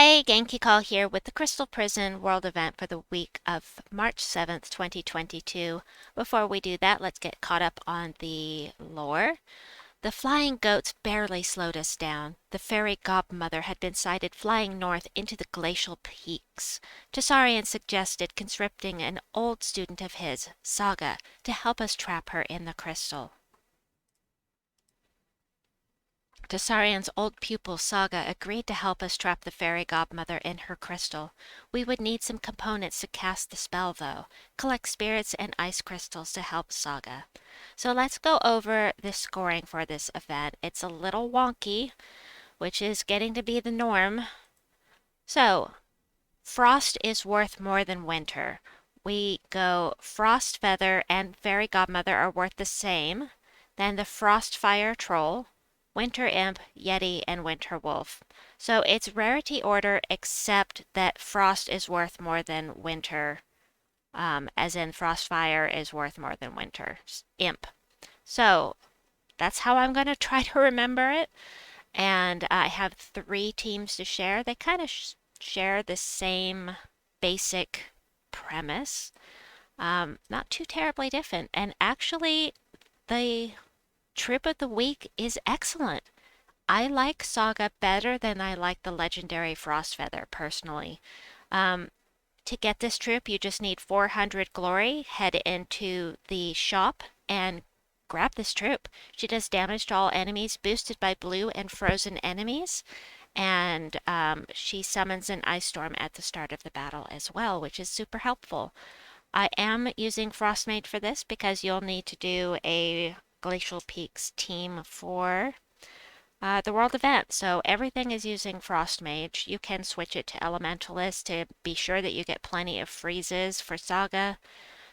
Hi, Genki Call here with the Crystal Prison World event for the week of March 7th, 2022. Before we do that, let's get caught up on the lore. The flying goats barely slowed us down. The fairy godmother had been sighted flying north into the glacial peaks. Tessarian suggested conscripting an old student of his, Saga, to help us trap her in the crystal. Tessarian's old pupil Saga agreed to help us trap the fairy godmother in her crystal. We would need some components to cast the spell, though. Collect spirits and ice crystals to help Saga. So let's go over the scoring for this event. It's a little wonky, which is getting to be the norm. So, frost is worth more than winter. We go frost feather and fairy godmother are worth the same. Then the frost fire troll, winter imp, yeti, and winter wolf. So it's rarity order except that frost is worth more than winter, as in frost fire is worth more than winter imp. So that's how I'm going to try to remember it. And I have three teams to share. They kind of share the same basic premise, not too terribly different. And actually, the trip of the week is excellent. I like Saga better than I like the legendary Frostfeather personally. Um, to get this troop, you just need 400 glory. Head into the shop and grab this troop. She does damage to all enemies, boosted by blue and frozen enemies. And she summons an ice storm at the start of the battle as well, which is super helpful. I am using Frostmage for this because you'll need to do a Glacial Peaks team for the world event. So everything is using Frost Mage. You can switch it to Elementalist to be sure that you get plenty of freezes for Saga.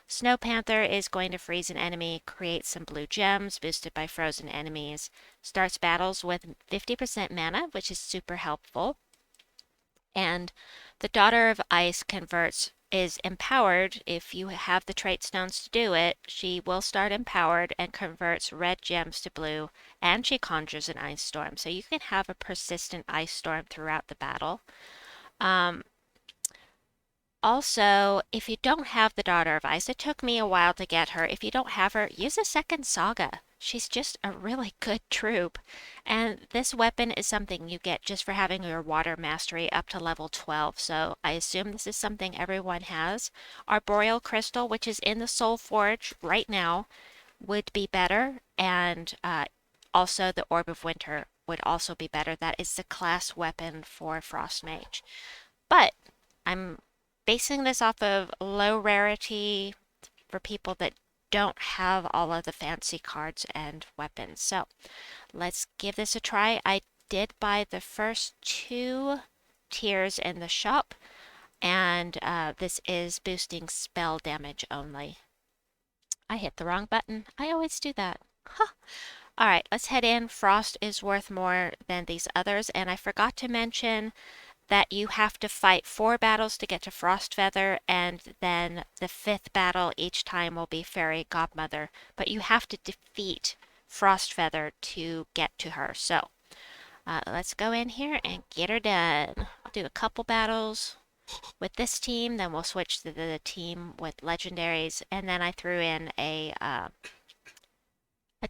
Snow Panther is going to freeze an enemy, create some blue gems boosted by frozen enemies. Starts battles with 50% mana, which is super helpful. And the Daughter of Ice is empowered. If you have the trait stones to do it, she will start empowered and converts red gems to blue, and she conjures an ice storm. So you can have a persistent ice storm throughout the battle. Um, Also, if you don't have the Daughter of Ice, it took me a while to get her. If you don't have her, use a second Saga. She's just a really good troop. And this weapon is something you get just for having your water mastery up to level 12. So I assume this is something everyone has. Arboreal Crystal, which is in the Soul Forge right now, would be better. And also the Orb of Winter would also be better. That is the class weapon for Frost Mage. But I'm basing this off of low rarity for people that don't have all of the fancy cards and weapons. So let's give this a try. I did buy the first two tiers in the shop, and this is boosting spell damage only. I hit the wrong button. I always do that. Huh. All right, let's head in. Frost is worth more than these others, and I forgot to mention that you have to fight 4 battles to get to Frostfeather, and then the 5th battle each time will be Fairy Godmother. But you have to defeat Frostfeather to get to her. So let's go in here and get her done. I'll do a couple battles with this team, then we'll switch to the team with Legendaries, and then I threw in a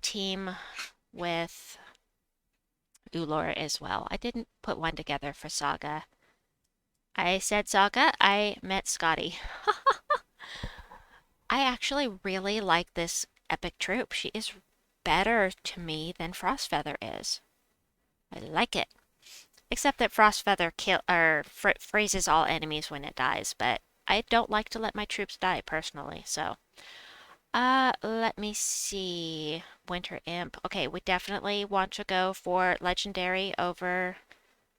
team with Ullor as well. I didn't put one together for Saga. I said Saga, I meant Scotty. I actually really like this epic troop. She is better to me than Frostfeather is. I like it. Except that Frostfeather freezes all enemies when it dies, but I don't like to let my troops die personally, so. Let me see. Winter Imp. Okay, we definitely want to go for Legendary over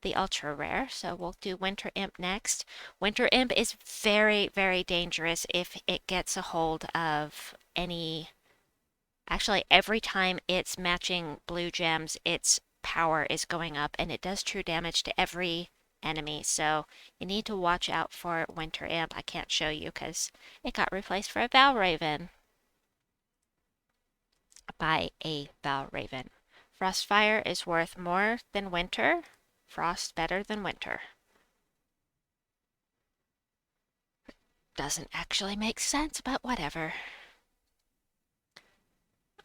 the ultra rare, so we'll do Winter Imp next. Winter Imp is very, very dangerous if it gets a hold of any. Actually, every time it's matching blue gems, its power is going up, and it does true damage to every enemy. So you need to watch out for Winter Imp. I can't show you because it got replaced for a Valraven by a Valraven. Frostfire is worth more than Winter. Frost better than Winter. Doesn't actually make sense, but whatever.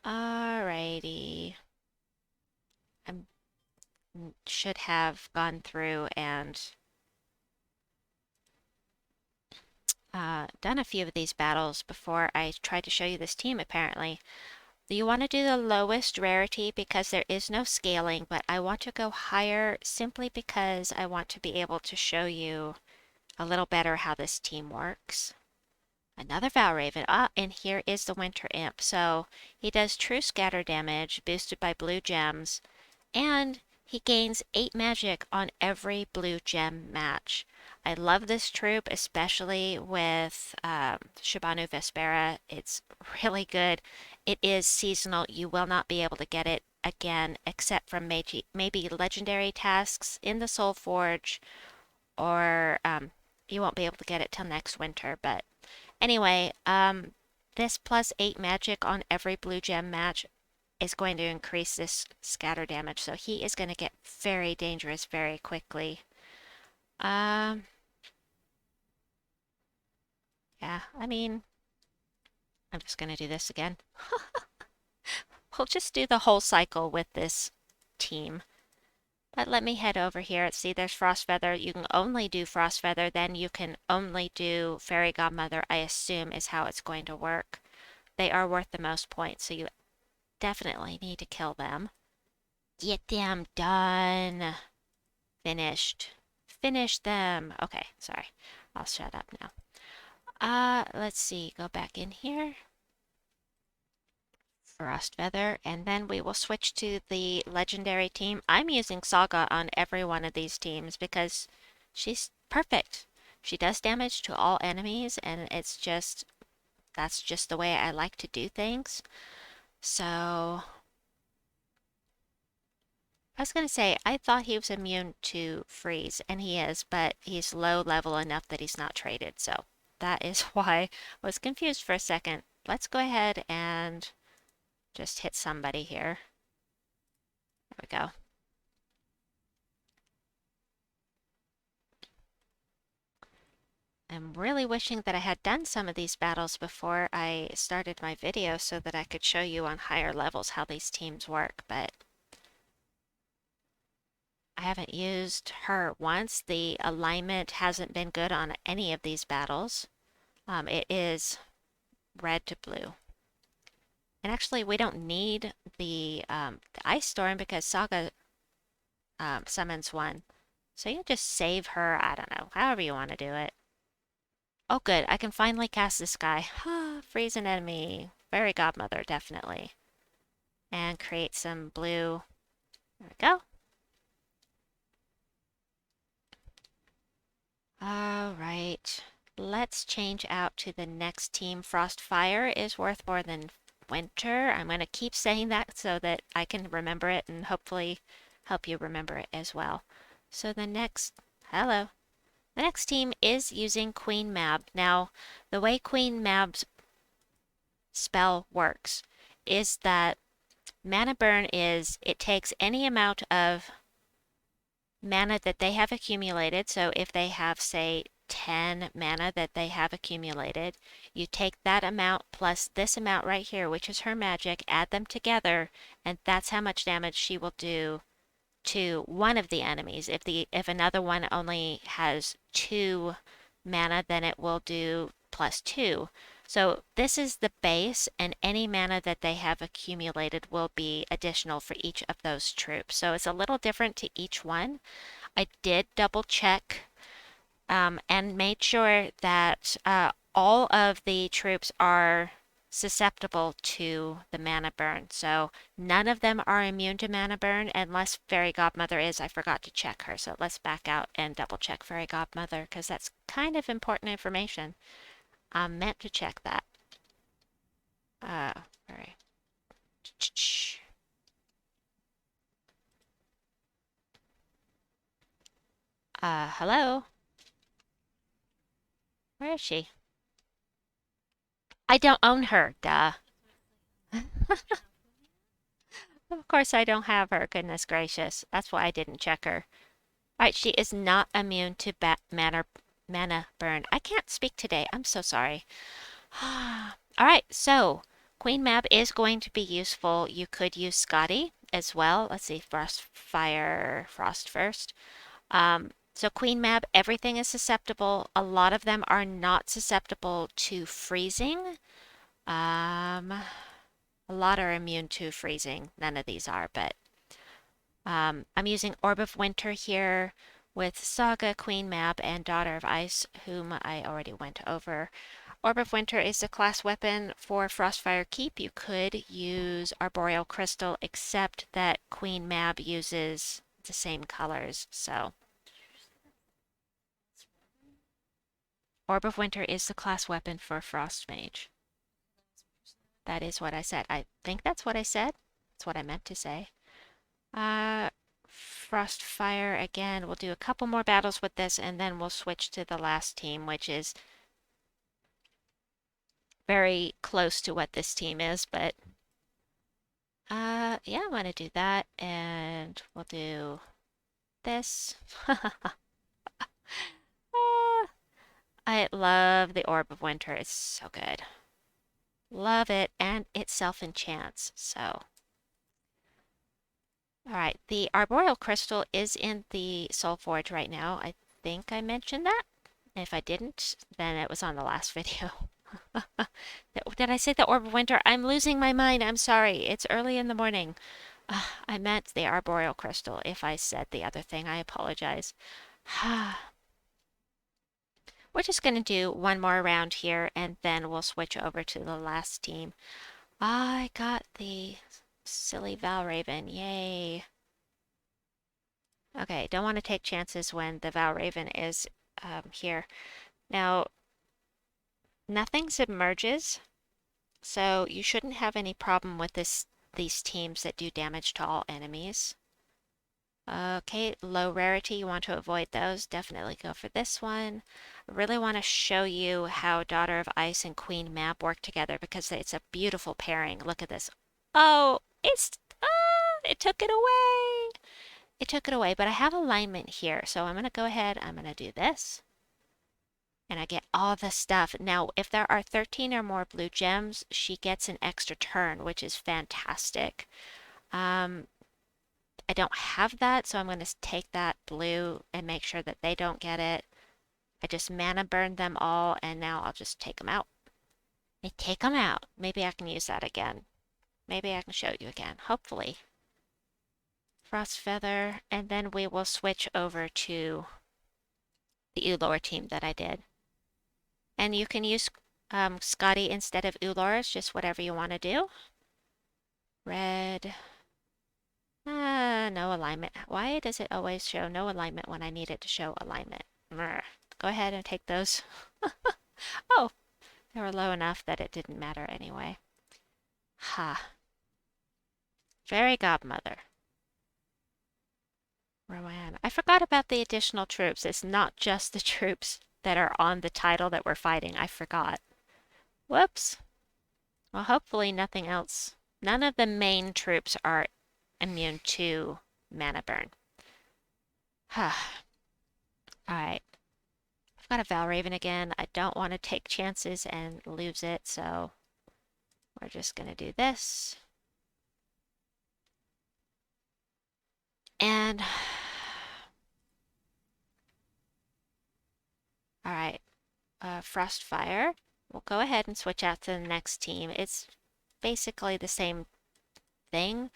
Alrighty. I should have gone through and done a few of these battles before I tried to show you this team, apparently. You want to do the lowest rarity because there is no scaling, but I want to go higher simply because I want to be able to show you a little better how this team works. Another Valraven. And here is the Winter Imp. So he does true scatter damage, boosted by blue gems, and he gains 8 magic on every blue gem match. I love this troop, especially with Shabanu Vespera. It's really good. It is seasonal. You will not be able to get it again, except from maybe legendary tasks in the Soul Forge, or you won't be able to get it till next winter. But anyway, this plus 8 magic on every blue gem match is going to increase this scatter damage, so he is going to get very dangerous very quickly. Yeah, I mean, I'm just going to do this again. We'll just do the whole cycle with this team. But let me head over here. See, there's Frostfeather. You can only do Frostfeather, then you can only do Fairy Godmother, I assume is how it's going to work. They are worth the most points, so you definitely need to kill them. Get them done. Finished. Finish them. Okay, sorry. I'll shut up now. Let's see. Go back in here. Frostfeather, and then we will switch to the legendary team. I'm using Saga on every one of these teams because she's perfect. She does damage to all enemies, and that's just the way I like to do things. So I was going to say, I thought he was immune to freeze, and he is, but he's low level enough that he's not traded, so that is why I was confused for a second. Let's go ahead and just hit somebody here. There we go. I'm really wishing that I had done some of these battles before I started my video so that I could show you on higher levels how these teams work, but I haven't used her once. The alignment hasn't been good on any of these battles. It is red to blue. And actually, we don't need the Ice Storm because Saga summons one. So you just save her, I don't know, however you want to do it. Oh good, I can finally cast this guy. Freeze an enemy. Fairy Godmother, definitely. And create some blue. There we go. Alright. Let's change out to the next team. Frostfire is worth more than Winter. I'm going to keep saying that so that I can remember it and hopefully help you remember it as well. So the next... Hello. The next team is using Queen Mab. Now, the way Queen Mab's spell works is that mana burn is it takes any amount of mana that they have accumulated. So if they have, say, 10 mana that they have accumulated, you take that amount plus this amount right here, which is her magic, add them together, and that's how much damage she will do to one of the enemies. If another one only has 2 mana, then it will do plus 2. So this is the base, and any mana that they have accumulated will be additional for each of those troops. So it's a little different to each one. I did double check and made sure that all of the troops are susceptible to the mana burn. So none of them are immune to mana burn unless Fairy Godmother is. I forgot to check her. So let's back out and double check Fairy Godmother because that's kind of important information. I meant to check that. All right. Hello? Where is she? I don't own her, duh. Of course I don't have her, goodness gracious. That's why I didn't check her. Alright, she is not immune to mana mana burn. I can't speak today. I'm so sorry. All right, so Queen Mab is going to be useful. You could use Scotty as well. Let's see, Frost, Fire, Frost first. So Queen Mab, everything is susceptible. A lot of them are not susceptible to freezing. A lot are immune to freezing. None of these are, but I'm using Orb of Winter here with Saga, Queen Mab, and Daughter of Ice, whom I already went over. Orb of Winter is a class weapon for Frostfire Keep. You could use Arboreal Crystal, except that Queen Mab uses the same colors, so. Orb of Winter is the class weapon for Frost Mage. That is what I said. I think that's what I said. That's what I meant to say. Frostfire again. We'll do a couple more battles with this, and then we'll switch to the last team, which is very close to what this team is, but yeah, I'm gonna do that, and we'll do this. I love the Orb of Winter. It's so good. Love it, and it self-enchants, so. Alright, the Arboreal Crystal is in the Soul Forge right now. I think I mentioned that. If I didn't, then it was on the last video. Did I say the Orb of Winter? I'm losing my mind. I'm sorry. It's early in the morning. I meant the Arboreal Crystal. If I said the other thing, I apologize. We're just going to do one more round here, and then we'll switch over to the last team. I got the silly Valraven. Yay. Okay, don't want to take chances when the Valraven is here. Now, nothing submerges, so you shouldn't have any problem with these teams that do damage to all enemies. Okay, low rarity, you want to avoid those. Definitely go for this one. I really want to show you how Daughter of Ice and Queen Mab work together because it's a beautiful pairing. Look at this. Oh, it took it away. It took it away, but I have alignment here. So I'm going to go ahead, I'm going to do this. And I get all the stuff. Now, if there are 13 or more blue gems, she gets an extra turn, which is fantastic. I don't have that, so I'm going to take that blue and make sure that they don't get it. I just mana burned them all, and now I'll just take them out. I take them out. Maybe I can use that again. Maybe I can show you again, hopefully. Frost Feather, and then we will switch over to the Ullor team that I did. And you can use Scotty instead of Ullor, it's just whatever you want to do. Red. No alignment. Why does it always show no alignment when I need it to show alignment? Go ahead and take those. Oh, they were low enough that it didn't matter anyway. Ha. Fairy Godmother. Rowan. I forgot about the additional troops. It's not just the troops that are on the title that we're fighting. I forgot. Whoops. Well, hopefully nothing else. None of the main troops are immune to mana burn. Alright. I've got a Valraven again. I don't want to take chances and lose it, so we're just going to do this. And alright, Frostfire. We'll go ahead and switch out to the next team. It's basically the same thing-ish.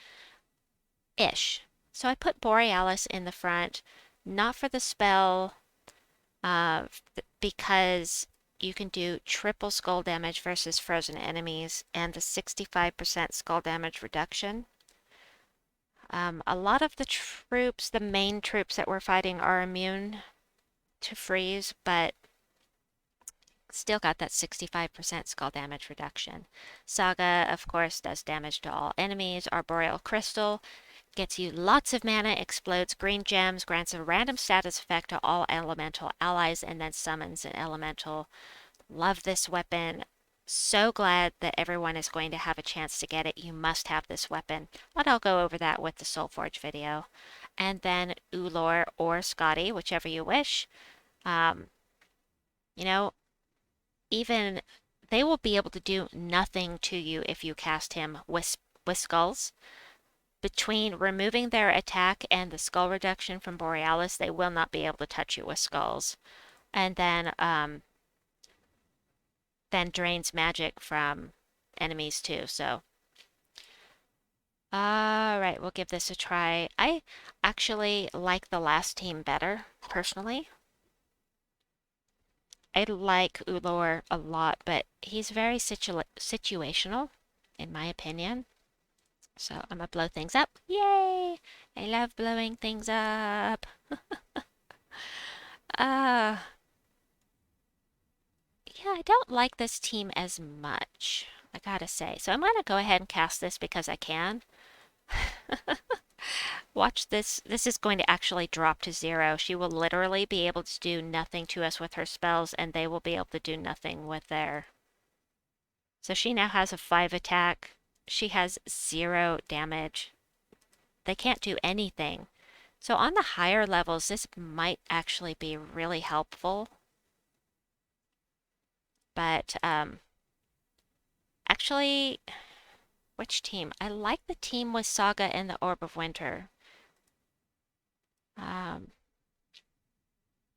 So I put Borealis in the front, not for the spell, because you can do triple skull damage versus frozen enemies and the 65% skull damage reduction. A lot of the troops, the main troops that we're fighting, are immune to freeze, but still got that 65% skull damage reduction. Saga, of course, does damage to all enemies. Arboreal Crystal gets you lots of mana, explodes green gems, grants a random status effect to all elemental allies, and then summons an elemental. Love this weapon. So glad that everyone is going to have a chance to get it. You must have this weapon. But I'll go over that with the Soulforge video. And then Ullor or Scotty, whichever you wish. You know, even they will be able to do nothing to you if you cast him with skulls. Between removing their attack and the skull reduction from Borealis, they will not be able to touch you with skulls. And then drains magic from enemies too. So, all right, we'll give this a try. I actually like the last team better, personally. I like Ullor a lot, but he's very situational, in my opinion. So I'm gonna blow things up. Yay! I love blowing things up. Uh, yeah, I don't like this team as much, I gotta say. So I'm gonna go ahead and cast this because I can. Watch this. This is going to actually drop to 0. She will literally be able to do nothing to us with her spells, and they will be able to do nothing with their... So she now has a 5 attack. She has 0 damage. They can't do anything. So on the higher levels, this might actually be really helpful. But actually, which team? I like the team with Saga and the Orb of Winter. Um,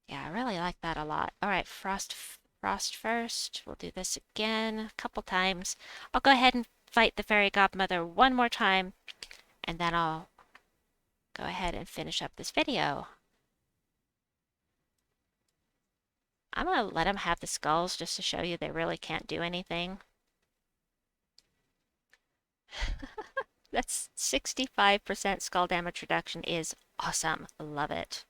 yeah, I really like that a lot. All right, Frost first. We'll do this again a couple times. I'll go ahead and fight the Fairy Godmother one more time, and then I'll go ahead and finish up this video. I'm going to let them have the skulls just to show you they really can't do anything. That's 65% skull damage reduction is awesome. Love it.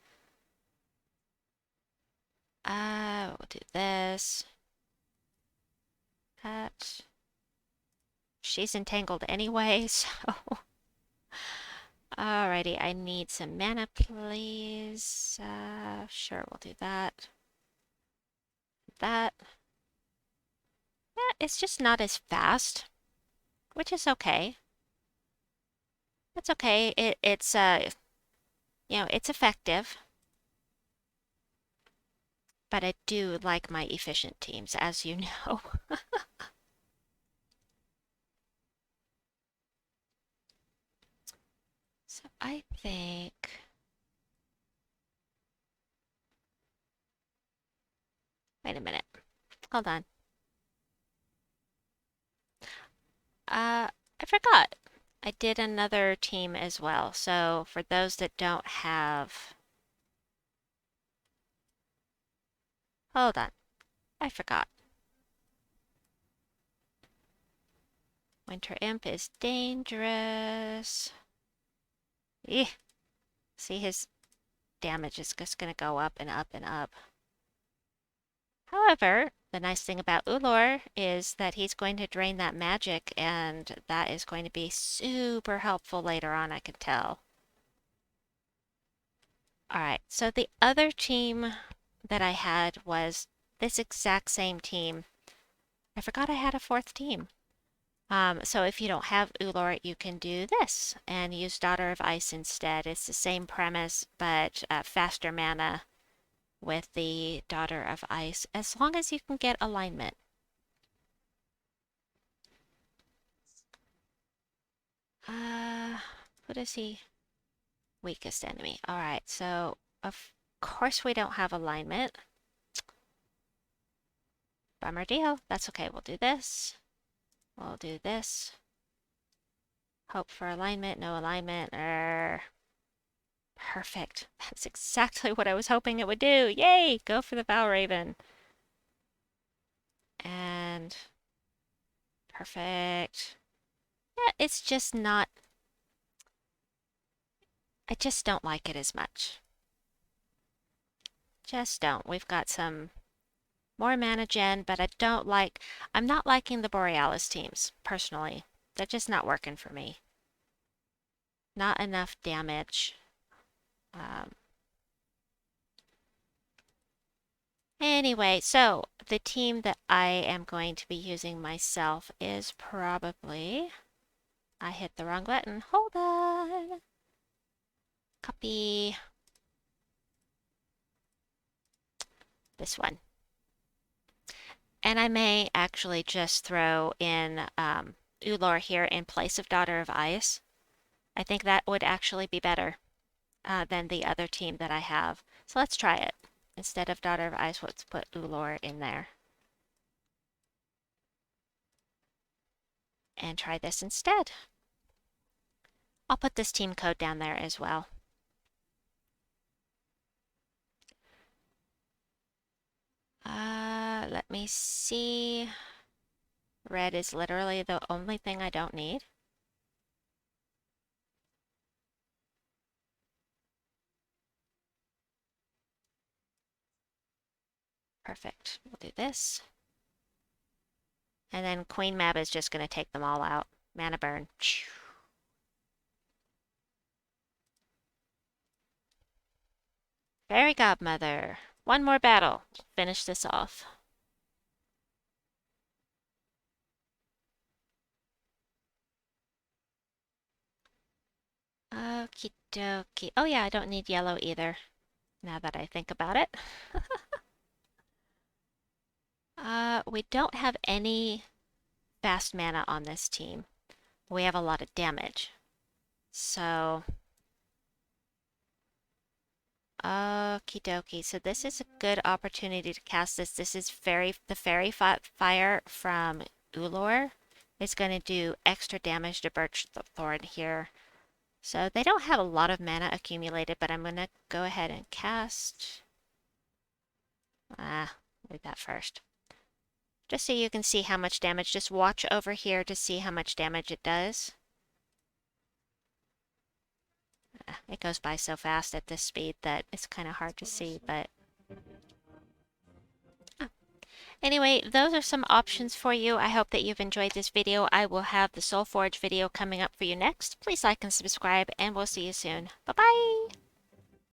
We'll do this. That. She's entangled anyway, so... Alrighty, I need some mana, please. Sure, we'll do that. That. Yeah, it's just not as fast, which is okay. It's okay. It's it's effective. But I do like my efficient teams, as you know. So I think... Wait a minute. Hold on. I forgot. I did another team as well. So for those that don't have... Hold on. I forgot. Winter Imp is dangerous. Eeh. See, his damage is just going to go up and up and up. However, the nice thing about Ullor is that he's going to drain that magic, and that is going to be super helpful later on, I can tell. Alright, so the other team that I had was this exact same team. I forgot I had a 4th team. So if you don't have Ullor, you can do this and use Daughter of Ice instead. It's the same premise, but faster mana with the Daughter of Ice, as long as you can get alignment. What is he? Weakest enemy. Alright, so of course we don't have alignment. Bummer deal. That's okay, we'll do this. We'll do this. Hope for alignment, no alignment. Perfect. That's exactly what I was hoping it would do. Yay! Go for the Valraven. And perfect. Yeah, it's just not... I just don't like it as much. Just don't. We've got some more mana gen, but I'm not liking the Borealis teams, personally. They're just not working for me. Not enough damage. Anyway, so the team that I am going to be using myself is probably... I hit the wrong button. Hold on. Copy. This one. And I may actually just throw in Ullor here in place of Daughter of Ice. I think that would actually be better than the other team that I have. So let's try it. Instead of Daughter of Ice, let's put Ullor in there. And try this instead. I'll put this team code down there as well. Let me see. Red is literally the only thing I don't need. Perfect. We'll do this. And then Queen Mab is just going to take them all out. Mana burn. Fairy Godmother. One more battle. Finish this off. Okie dokie. Oh yeah, I don't need yellow either, now that I think about it. We don't have any fast mana on this team. We have a lot of damage. So, okie dokie. So this is a good opportunity to cast this. This is the Fairy Fire from Ullor. It's going to do extra damage to Birchthorn here. So they don't have a lot of mana accumulated, but I'm going to go ahead and cast. Leave that first. Just so you can see how much damage. Just watch over here to see how much damage it does. It goes by so fast at this speed that it's kind of hard to see, but... Anyway, those are some options for you. I hope that you've enjoyed this video. I will have the Soul Forge video coming up for you next. Please like and subscribe, and we'll see you soon. Bye-bye!